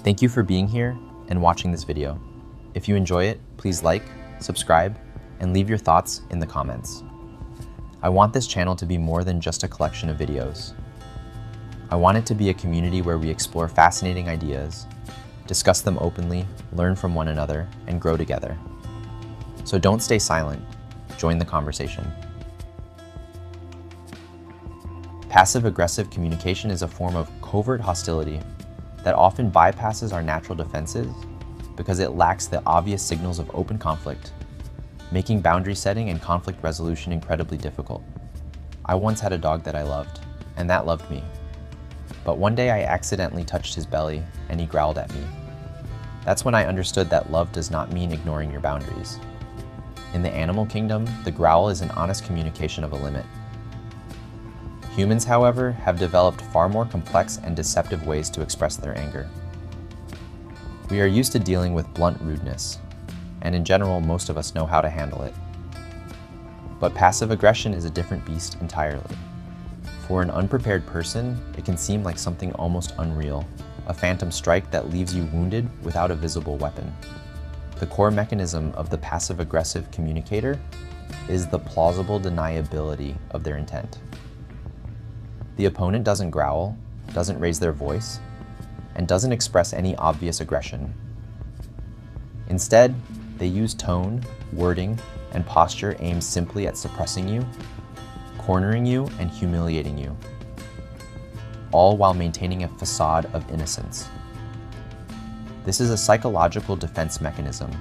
Thank you for being here and watching this video. If you enjoy it, please like, subscribe, and leave your thoughts in the comments. I want this channel to be more than just a collection of videos. I want it to be a community where we explore fascinating ideas, discuss them openly, learn from one another, and grow together. So don't stay silent, join the conversation. Passive-aggressive communication is a form of covert hostility that often bypasses our natural defenses because it lacks the obvious signals of open conflict, making boundary setting and conflict resolution incredibly difficult. I once had a dog that I loved, and that loved me. But one day I accidentally touched his belly, and he growled at me. That's when I understood that love does not mean ignoring your boundaries. In the animal kingdom, the growl is an honest communication of a limit. Humans, however, have developed far more complex and deceptive ways to express their anger. We are used to dealing with blunt rudeness, and in general, most of us know how to handle it. But passive aggression is a different beast entirely. For an unprepared person, it can seem like something almost unreal, a phantom strike that leaves you wounded without a visible weapon. The core mechanism of the passive-aggressive communicator is the plausible deniability of their intent. The opponent doesn't growl, doesn't raise their voice, and doesn't express any obvious aggression. Instead, they use tone, wording, and posture aimed simply at suppressing you, cornering you, and humiliating you, all while maintaining a facade of innocence. This is a psychological defense mechanism,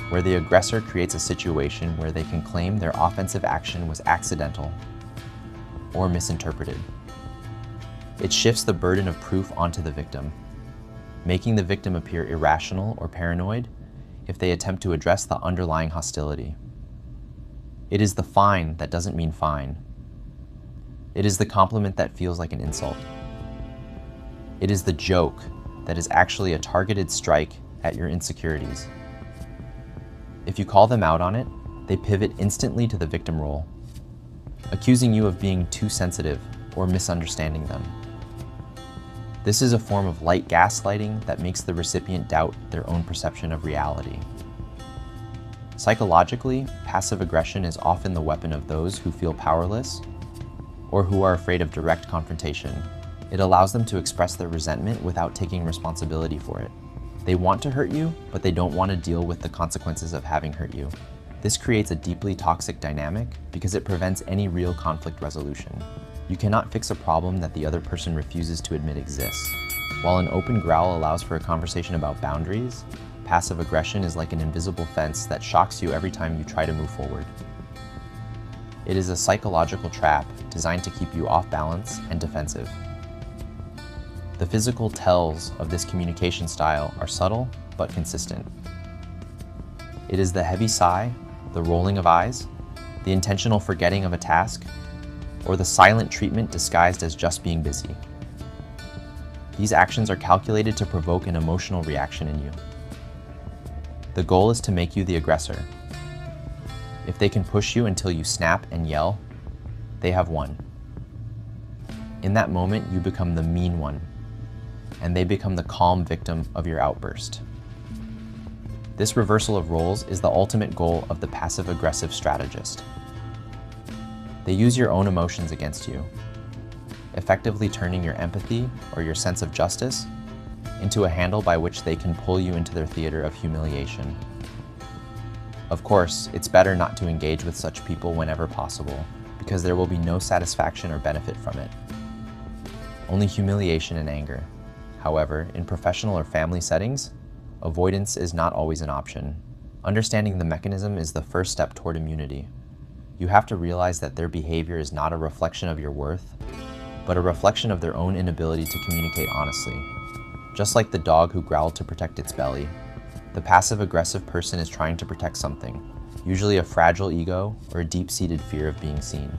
where the aggressor creates a situation where they can claim their offensive action was accidental or misinterpreted. It shifts the burden of proof onto the victim, making the victim appear irrational or paranoid if they attempt to address the underlying hostility. It is the fine that doesn't mean fine. It is the compliment that feels like an insult. It is the joke that is actually a targeted strike at your insecurities. If you call them out on it, they pivot instantly to the victim role, accusing you of being too sensitive or misunderstanding them. This is a form of light gaslighting that makes the recipient doubt their own perception of reality. Psychologically, passive aggression is often the weapon of those who feel powerless or who are afraid of direct confrontation. It allows them to express their resentment without taking responsibility for it. They want to hurt you, but they don't want to deal with the consequences of having hurt you. This creates a deeply toxic dynamic because it prevents any real conflict resolution. You cannot fix a problem that the other person refuses to admit exists. While an open growl allows for a conversation about boundaries, passive aggression is like an invisible fence that shocks you every time you try to move forward. It is a psychological trap designed to keep you off balance and defensive. The physical tells of this communication style are subtle but consistent. It is the heavy sigh, the rolling of eyes, the intentional forgetting of a task, or the silent treatment disguised as just being busy. These actions are calculated to provoke an emotional reaction in you. The goal is to make you the aggressor. If they can push you until you snap and yell, they have won. In that moment, you become the mean one, and they become the calm victim of your outburst. This reversal of roles is the ultimate goal of the passive-aggressive strategist. They use your own emotions against you, effectively turning your empathy or your sense of justice into a handle by which they can pull you into their theater of humiliation. Of course, it's better not to engage with such people whenever possible, because there will be no satisfaction or benefit from it. Only humiliation and anger. However, in professional or family settings, avoidance is not always an option. Understanding the mechanism is the first step toward immunity. You have to realize that their behavior is not a reflection of your worth, but a reflection of their own inability to communicate honestly. Just like the dog who growled to protect its belly, the passive-aggressive person is trying to protect something, usually a fragile ego or a deep-seated fear of being seen.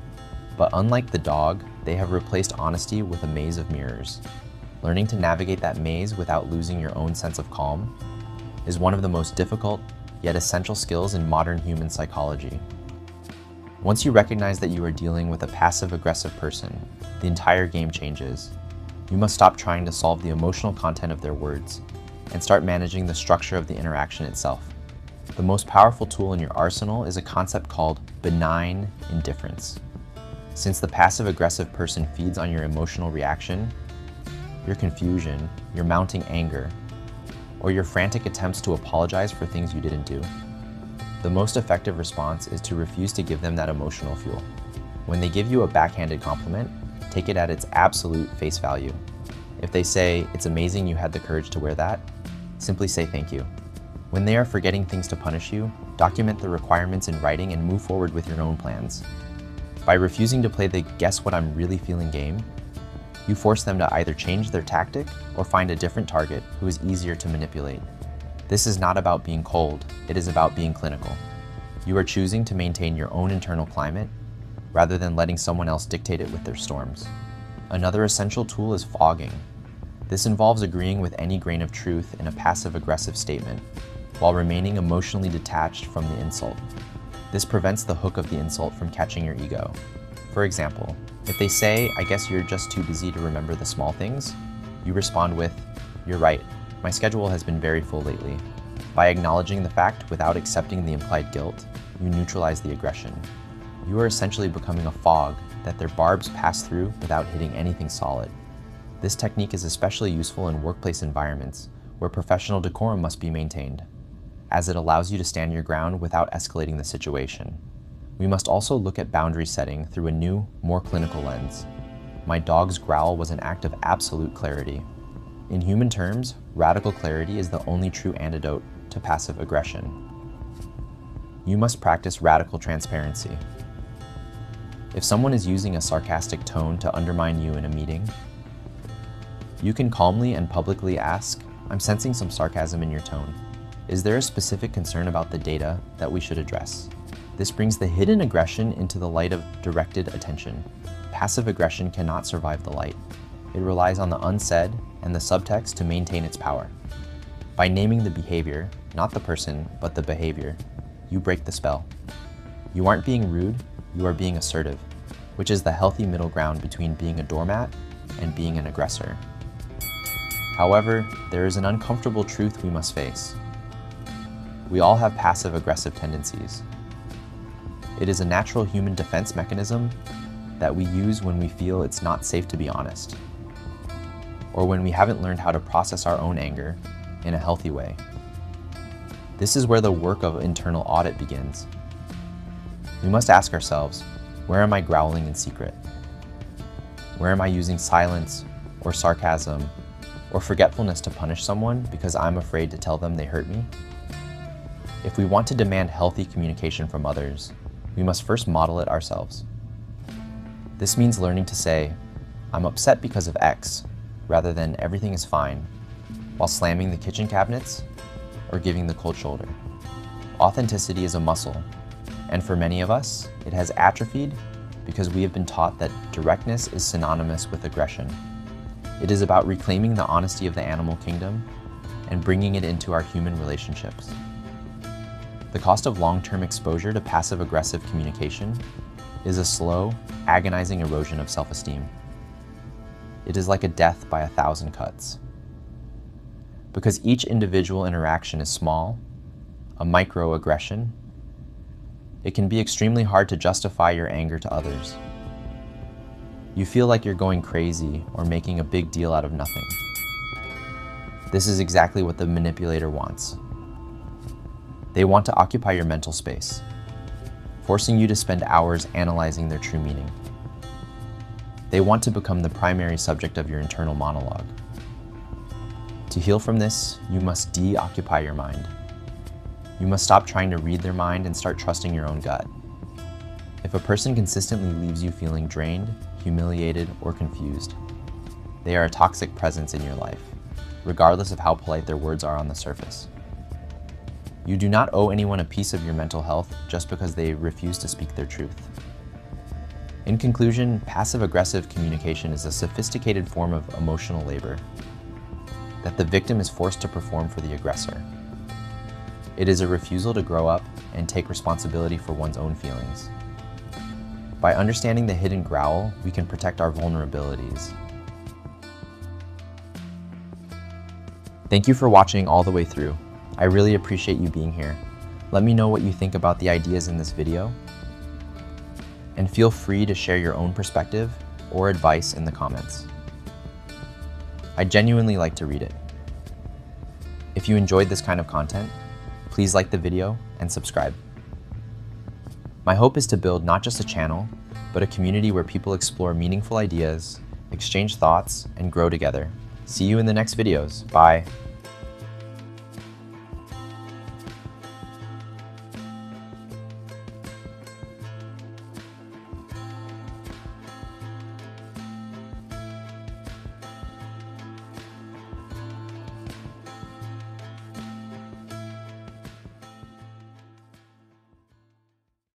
But unlike the dog, they have replaced honesty with a maze of mirrors. Learning to navigate that maze without losing your own sense of calm is one of the most difficult, yet essential skills in modern human psychology. Once you recognize that you are dealing with a passive-aggressive person, the entire game changes. You must stop trying to solve the emotional content of their words and start managing the structure of the interaction itself. The most powerful tool in your arsenal is a concept called benign indifference. Since the passive-aggressive person feeds on your emotional reaction, your confusion, your mounting anger, or your frantic attempts to apologize for things you didn't do, the most effective response is to refuse to give them that emotional fuel. When they give you a backhanded compliment, take it at its absolute face value. If they say, "It's amazing you had the courage to wear that," simply say thank you. When they are forgetting things to punish you, document the requirements in writing and move forward with your own plans. By refusing to play the "guess what I'm really feeling" game, you force them to either change their tactic or find a different target who is easier to manipulate. This is not about being cold, it is about being clinical. You are choosing to maintain your own internal climate rather than letting someone else dictate it with their storms. Another essential tool is fogging. This involves agreeing with any grain of truth in a passive-aggressive statement while remaining emotionally detached from the insult. This prevents the hook of the insult from catching your ego. For example, if they say, "I guess you're just too busy to remember the small things," you respond with, "You're right, my schedule has been very full lately." By acknowledging the fact without accepting the implied guilt, you neutralize the aggression. You are essentially becoming a fog that their barbs pass through without hitting anything solid. This technique is especially useful in workplace environments where professional decorum must be maintained, as it allows you to stand your ground without escalating the situation. We must also look at boundary setting through a new, more clinical lens. My dog's growl was an act of absolute clarity. In human terms, radical clarity is the only true antidote to passive aggression. You must practice radical transparency. If someone is using a sarcastic tone to undermine you in a meeting, you can calmly and publicly ask, "I'm sensing some sarcasm in your tone. Is there a specific concern about the data that we should address?" This brings the hidden aggression into the light of directed attention. Passive aggression cannot survive the light. It relies on the unsaid and the subtext to maintain its power. By naming the behavior, not the person, but the behavior, you break the spell. You aren't being rude, you are being assertive, which is the healthy middle ground between being a doormat and being an aggressor. However, there is an uncomfortable truth we must face. We all have passive-aggressive tendencies. It is a natural human defense mechanism that we use when we feel it's not safe to be honest, or when we haven't learned how to process our own anger in a healthy way. This is where the work of internal audit begins. We must ask ourselves, where am I growling in secret? Where am I using silence or sarcasm or forgetfulness to punish someone because I'm afraid to tell them they hurt me? If we want to demand healthy communication from others, we must first model it ourselves. This means learning to say, "I'm upset because of X," rather than "everything is fine," while slamming the kitchen cabinets or giving the cold shoulder. Authenticity is a muscle, and for many of us, it has atrophied because we have been taught that directness is synonymous with aggression. It is about reclaiming the honesty of the animal kingdom and bringing it into our human relationships. The cost of long-term exposure to passive-aggressive communication is a slow, agonizing erosion of self-esteem. It is like a death by 1,000 cuts. Because each individual interaction is small, a microaggression, it can be extremely hard to justify your anger to others. You feel like you're going crazy or making a big deal out of nothing. This is exactly what the manipulator wants. They want to occupy your mental space, forcing you to spend hours analyzing their true meaning. They want to become the primary subject of your internal monologue. To heal from this, you must de-occupy your mind. You must stop trying to read their mind and start trusting your own gut. If a person consistently leaves you feeling drained, humiliated, or confused, they are a toxic presence in your life, regardless of how polite their words are on the surface. You do not owe anyone a piece of your mental health just because they refuse to speak their truth. In conclusion, passive-aggressive communication is a sophisticated form of emotional labor that the victim is forced to perform for the aggressor. It is a refusal to grow up and take responsibility for one's own feelings. By understanding the hidden growl, we can protect our vulnerabilities. Thank you for watching all the way through. I really appreciate you being here. Let me know what you think about the ideas in this video, and feel free to share your own perspective or advice in the comments. I genuinely like to read it. If you enjoyed this kind of content, please like the video and subscribe. My hope is to build not just a channel, but a community where people explore meaningful ideas, exchange thoughts, and grow together. See you in the next videos. Bye.